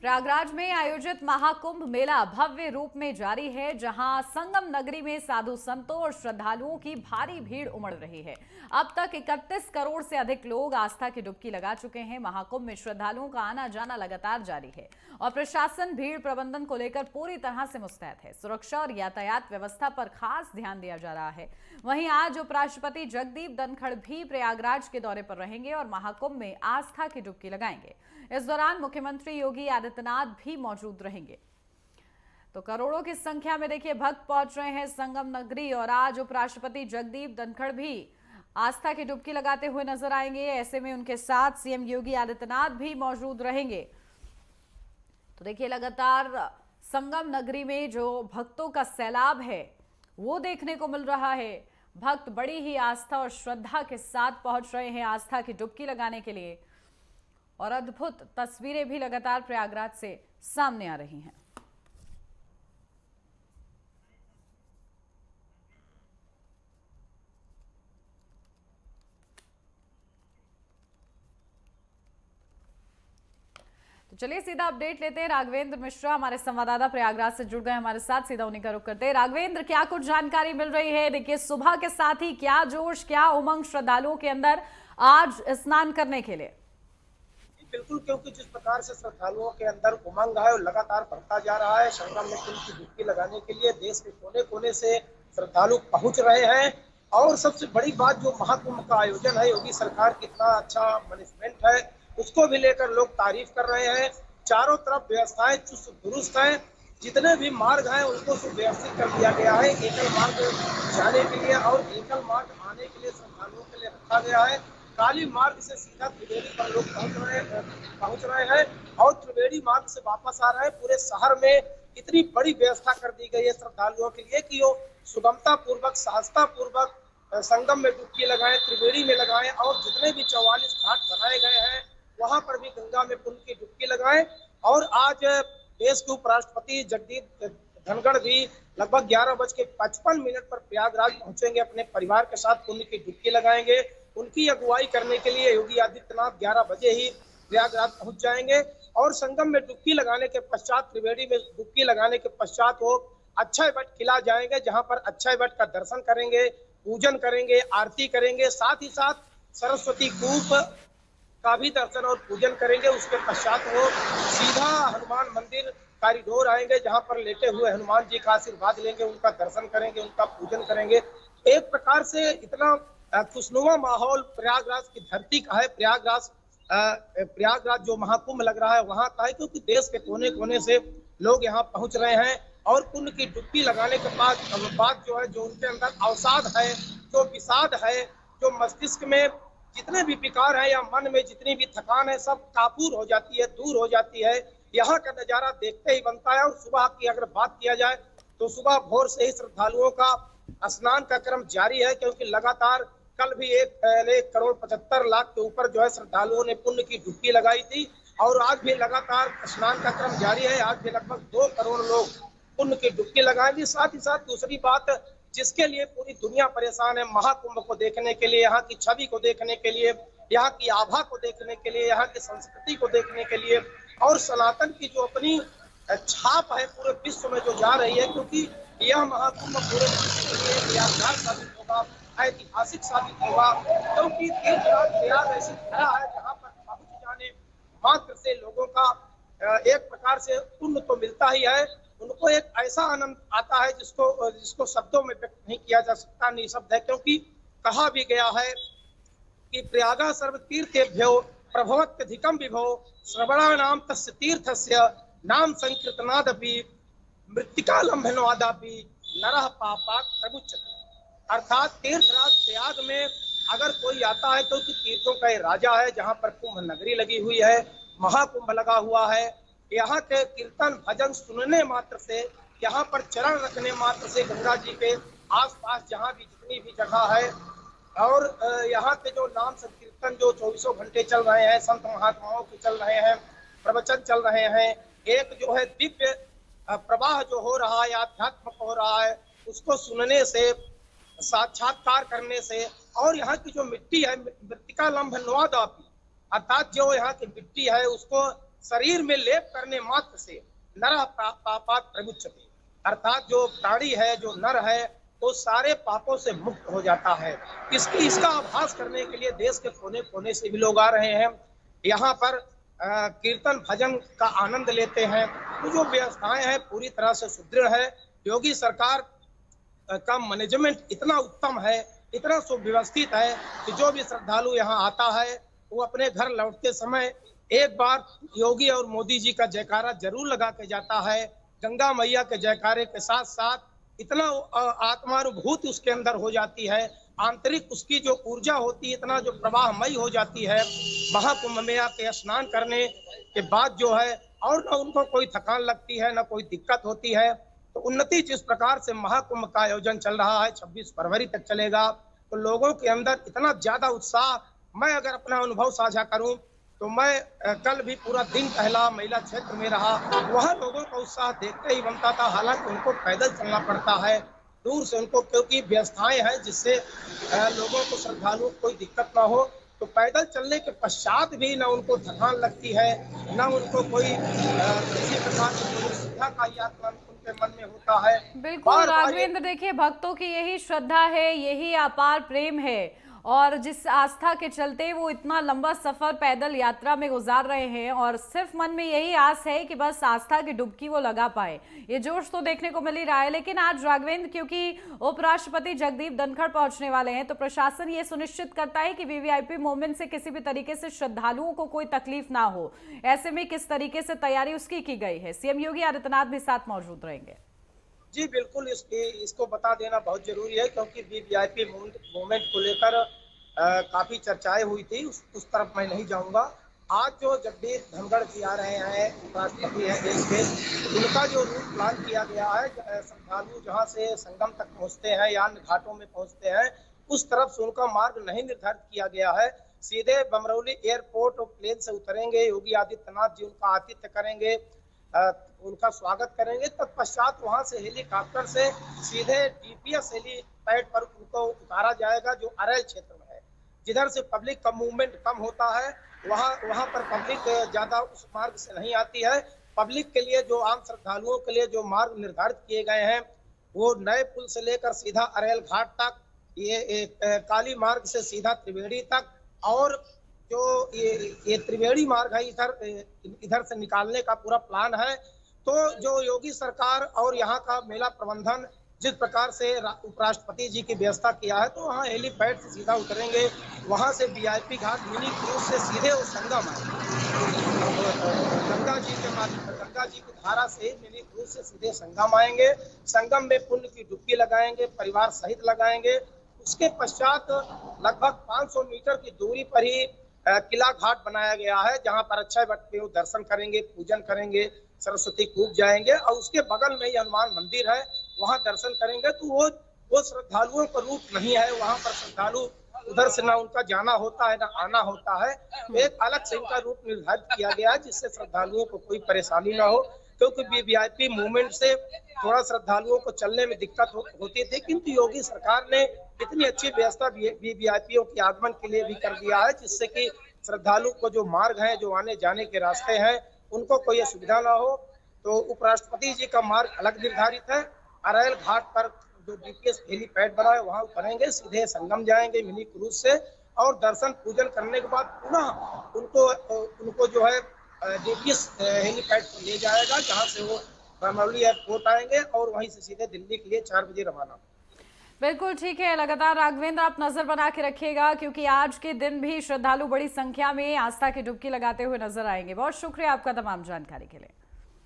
प्रयागराज में आयोजित महाकुंभ मेला भव्य रूप में जारी है, जहां संगम नगरी में साधु संतों और श्रद्धालुओं की भारी भीड़ उमड़ रही है। अब तक 31 करोड़ से अधिक लोग आस्था की डुबकी लगा चुके हैं। महाकुंभ में श्रद्धालुओं का आना जाना लगातार जारी है और प्रशासन भीड़ प्रबंधन को लेकर पूरी तरह से मुस्तैद है। सुरक्षा और यातायात व्यवस्था पर खास ध्यान दिया जा रहा है। वहीं आज उपराष्ट्रपति जगदीप धनखड़ भी प्रयागराज के दौरे पर रहेंगे और महाकुंभ में आस्था की डुबकी लगाएंगे। इस दौरान मुख्यमंत्री योगी आदित्यनाथ भी मौजूद रहेंगे। तो करोड़ों की संख्या में देखिए भक्त पहुंच रहे हैं संगम नगरी और आज उपराष्ट्रपति जगदीप धनखड़ भी आस्था की डुबकी लगाते हुए नजर आएंगे। ऐसे में उनके साथ सीएम योगी आदित्यनाथ भी मौजूद रहेंगे। तो देखिए लगातार संगम नगरी में जो भक्तों का सैलाब है वो देखने को मिल रहा है। भक्त बड़ी ही आस्था और श्रद्धा के साथ पहुंच रहे हैं आस्था की डुबकी लगाने के लिए और अद्भुत तस्वीरें भी लगातार प्रयागराज से सामने आ रही हैं। तो चलिए सीधा अपडेट लेते हैं। राघवेंद्र मिश्रा हमारे संवाददाता प्रयागराज से जुड़ गए हमारे साथ, सीधा उन्हीं का रुख करते हैं। राघवेंद्र, क्या कुछ जानकारी मिल रही है? देखिए सुबह के साथ ही क्या जोश, क्या उमंग श्रद्धालुओं के अंदर आज स्नान करने के लिए? बिल्कुल, क्योंकि जिस प्रकार से श्रद्धालुओं के अंदर उमंग है और लगातार बढ़ता जा रहा है। संगम में कुंभ की डुबकी लगाने के लिए देश के कोने कोने से श्रद्धालु पहुंच रहे हैं। और सबसे बड़ी बात, जो महाकुंभ का आयोजन है, योगी सरकार की इतना अच्छा मैनेजमेंट है, उसको भी लेकर लोग तारीफ कर रहे हैं। चारों तरफ व्यवस्थाएं चुस्त दुरुस्त है। जितने भी मार्ग हैं उनको सुव्यवस्थित कर दिया गया है। एकल मार्ग जाने के लिए और एकल मार्ग आने के लिए श्रद्धालुओं के लिए रखा गया है। काली मार्ग से सीधा त्रिवेणी पर लोग पहुंच रहे हैं और त्रिवेणी मार्ग से वापस आ रहे हैं। पूरे शहर में इतनी बड़ी व्यवस्था कर दी गई है श्रद्धालुओं के लिए कि वो सुगमता पूर्वक, सहजता पूर्वक संगम में डुबकी लगाएं, त्रिवेणी में लगाएं और जितने भी 44 घाट बनाए गए हैं वहां पर भी गंगा में पुण्य की डुबकी लगाएं। और आज देश के उपराष्ट्रपति जगदीप धनखड़ भी लगभग 11:55 पर प्रयागराज पहुंचेंगे। अपने परिवार के साथ पुण्य की डुबकी लगाएंगे। उनकी अगुवाई करने के लिए योगी आदित्यनाथ 11 बजे ही प्रयागराज पहुंच जाएंगे और संगम में डुबकी लगाने के पश्चात, त्रिवेणी में डुबकी लगाने के पश्चात वो अक्षय वट किला जाएंगे, जहां पर अक्षय वट का दर्शन करेंगे, पूजन करेंगे, आरती करेंगे। साथ ही साथ सरस्वती कूप का भी दर्शन और पूजन करेंगे। उसके पश्चात वो सीधा हनुमान मंदिर कॉरिडोर आएंगे, जहां पर लेटे हुए हनुमान जी का आशीर्वाद लेंगे, उनका दर्शन करेंगे, उनका पूजन करेंगे। एक प्रकार से इतना खुशनुमा माहौल प्रयागराज की धरती का है। प्रयागराज जो महाकुंभ लग रहा है वहां का है, क्योंकि देश के कोने कोने से लोग यहाँ पहुंच रहे हैं और पुण्य की डुबकी लगाने के बाद जो है, जो उनके अंदर अवसाद है, जो विषाद है, जो मस्तिष्क में जितने भी विकार है या मन में जितनी भी थकान है, सब काबूर हो जाती है, दूर हो जाती है। यहाँ का नजारा देखते ही बनता है। और सुबह की अगर बात किया जाए तो सुबह भोर से ही श्रद्धालुओं का स्नान का क्रम जारी है, क्योंकि लगातार कल भी 1,75,00,000 के ऊपर जो है श्रद्धालुओं ने पुण्य की डुबकी लगाई थी और आज भी लगातार स्नान का क्रम जारी है। आज भी लगभग 2 करोड़ लोग पुण्य की डुबकी लगाएंगे। साथ ही साथ दूसरी बात, जिसके लिए पूरी दुनिया परेशान है, महाकुंभ को देखने के लिए, यहाँ की छवि को देखने के लिए, यहाँ की आभा को देखने के लिए, यहाँ की संस्कृति को देखने के लिए और सनातन की जो अपनी छाप है पूरे विश्व में जो जा रही है, क्योंकि यह महाकुंभ पूरे विश्व के लिए यादगार साबित होगा, ऐतिहासिक साबित होगा। क्योंकि तीर्थराज प्रयाग ऐसी धरा है जहाँ पर पहुंच जाने मात्र से लोगों का एक प्रकार से पुण्य तो मिलता ही है, उनको एक ऐसा आनंद आता है जिसको शब्दों में व्यक्त नहीं किया जा सकता, निःशब्द है। क्योंकि कहा भी गया है कि प्रयागा सर्व तीर्थेभ्यो प्रभवत्यधिकम विभो श्रवणानाम तस्य तीर्थस्य नाम संकीर्तनादपि मृत्तिकालंभनवादापि नरः पापात् प्रमुच्यते। अर्थात तीर्थराज प्रयाग में अगर कोई आता है तो तीर्थों का राजा है, जहाँ पर कुंभ नगरी लगी हुई है, महाकुंभ लगा हुआ है। यहाँ के कीर्तन भजन सुनने मात्र से, यहाँ पर चरण रखने मात्र से, गंगा जी के आसपास जहाँ भी जितनी भी जगह है और यहाँ के जो नाम संकीर्तन जो 24 घंटे चल रहे हैं, संत महात्माओं के चल रहे हैं, प्रवचन चल रहे हैं, एक जो है दिव्य प्रवाह जो हो रहा है, आध्यात्म हो रहा है, उसको सुनने से, साक्षात्कार करने से। और यहाँ की जो मिट्टी है, मृत्तिका लंभनवादापि, अर्थात जो यहाँ की मिट्टी है उसको शरीर में लेप करने मात्र से नरः पापात् प्रमुच्यते, अर्थात जो प्राणी है, जो नर है, वो सारे पापों से मुक्त हो जाता है। इसका आभास करने के लिए देश के कोने कोने से भी लोग आ रहे हैं। यहाँ पर कीर्तन भजन का आनंद लेते हैं। तो जो व्यवस्थाएं हैं पूरी तरह से सुदृढ़ है। योगी सरकार का मैनेजमेंट इतना उत्तम है, इतना सुव्यवस्थित है कि जो भी श्रद्धालु यहाँ आता है वो अपने घर लौटते समय एक बार योगी और मोदी जी का जयकारा जरूर लगा के जाता है। गंगा मैया के जयकारे के साथ साथ इतना आत्मानुभूति उसके अंदर हो जाती है, आंतरिक उसकी जो ऊर्जा होती है इतना जो प्रवाहमयी हो जाती है। महाकुंभ में आके स्नान करने के बाद जो है और न उनको कोई थकान लगती है, न कोई दिक्कत होती है। तो उन्नति जिस प्रकार से महाकुंभ का आयोजन चल रहा है 26 फरवरी तक चलेगा, तो लोगों के अंदर इतना ज्यादा उत्साह। मैं अगर अपना अनुभव साझा करूं तो मैं कल भी पूरा दिन पहला महिला क्षेत्र में रहा, वहाँ लोगों का उत्साह देखते ही बनता था। हालांकि उनको पैदल चलना पड़ता है दूर से उनको, क्योंकि व्यवस्थाएं हैं जिससे लोगों को, श्रद्धालुओं को कोई दिक्कत ना हो। तो पैदल चलने के पश्चात भी न उनको थकान लगती है, न उनको कोई किसी प्रकार की सुविधा का याद उनके मन में होता है। बिल्कुल राघवेंद्र, देखिए भक्तों की यही श्रद्धा है, यही अपार प्रेम है और जिस आस्था के चलते वो इतना लंबा सफर पैदल यात्रा में गुजार रहे हैं और सिर्फ मन में यही आस है कि बस आस्था की डुबकी वो लगा पाए। ये जोश तो देखने को मिल ही रहा है। लेकिन आज राघवेंद्र, क्योंकि उपराष्ट्रपति जगदीप धनखड़ पहुंचने वाले हैं, तो प्रशासन ये सुनिश्चित करता है कि वीवीआईपी मूवमेंट से किसी भी तरीके से श्रद्धालुओं को कोई तकलीफ ना हो। ऐसे में किस तरीके से तैयारी उसकी की गई है? सीएम योगी आदित्यनाथ भी साथ मौजूद रहेंगे। जी बिल्कुल, इसको बता देना बहुत जरूरी है क्योंकि वीवीआईपी मूवमेंट को लेकर काफी चर्चाएं हुई थी। उस तरफ मैं नहीं जाऊंगा। आज जो जगदीप धनखड़ जी आ रहे हैं, उपराष्ट्रपति हैं देश के, उनका जो रूट प्लान किया गया है, श्रद्धालु जहां से संगम तक पहुंचते हैं या अन्य घाटों में पहुंचते हैं, उस तरफ से उनका मार्ग नहीं निर्धारित किया गया है। सीधे बमरौली एयरपोर्ट और प्लेन से उतरेंगे। योगी आदित्यनाथ जी उनका आतिथ्य करेंगे, उनका स्वागत करेंगे। तत्पश्चात वहां से हेलीकॉप्टर से सीधे डीपीएस हेलीपैड पर उनको उतारा जाएगा, जो अरैल क्षेत्र में है, जिधर से पब्लिक का मूवमेंट कम होता है। वहां पर पब्लिक ज्यादा उस मार्ग से नहीं आती है। पब्लिक के लिए, जो आम श्रद्धालुओं के लिए जो मार्ग निर्धारित किए गए हैं, वो नए पुल से लेकर सीधा अरैल घाट तक, ये काली मार्ग से सीधा त्रिवेणी तक, और जो ये त्रिवेणी मार्ग है इधर से निकालने का पूरा प्लान है। तो जो योगी सरकार और यहाँ का मेला प्रबंधन जिस प्रकार से उपराष्ट्रपति जी की व्यवस्था किया है, तो वहाँ हेलीपैड से सीधा उतरेंगे, वहाँ से वीआईपी घाट मिनी क्रूज से सीधे वो संगम है, गंगा जी के माध्यम, गंगा जी की धारा से मिनी क्रूज से सीधे संगम आएंगे। संगम में पुण्य की डुबकी लगाएंगे, परिवार सहित लगाएंगे। उसके पश्चात लगभग 500 मीटर की दूरी पर ही किला घाट बनाया गया है, जहां पर अक्षय वट पे वो दर्शन करेंगे, पूजन करेंगे, सरस्वती कूप जाएंगे, और उसके बगल में ही हनुमान मंदिर है, वहां दर्शन करेंगे। तो वो श्रद्धालुओं का रूट नहीं है। वहां पर श्रद्धालु उधर से ना उनका जाना होता है ना आना होता है। एक अलग से इनका रूट निर्धारित किया गया है, जिससे श्रद्धालुओं को कोई परेशानी ना हो। क्योंकि वीवीआईपी मूवमेंट से थोड़ा श्रद्धालुओं को चलने में दिक्कत होती थी, किंतु योगी सरकार ने इतनी अच्छी व्यवस्था वीवीआईपीओ के आगमन के लिए भी कर दिया है, जिससे कि श्रद्धालु को जो मार्ग है, जो आने जाने के रास्ते हैं, उनको कोई असुविधा ना हो। तो उपराष्ट्रपति जी का मार्ग अलग निर्धारित है। अरैल घाट पर जो डीपीएस हेलीपैड बना है, वहां उतरेंगे, सीधे संगम जाएंगे मिनी क्रूज से, और दर्शन पूजन करने के बाद पुनः उनको जो है डीपीएस हेलीपैड पर ले जाएगा, जहां से वो बमरौली एयरपोर्ट आएंगे और वहीं से सीधे दिल्ली के लिए 4 बजे रवाना। बिल्कुल ठीक है। लगातार राघवेंद्र आप नजर बना के रखिएगा, क्योंकि आज के दिन भी श्रद्धालु बड़ी संख्या में आस्था की डुबकी लगाते हुए नजर आएंगे। बहुत शुक्रिया आपका तमाम जानकारी के लिए।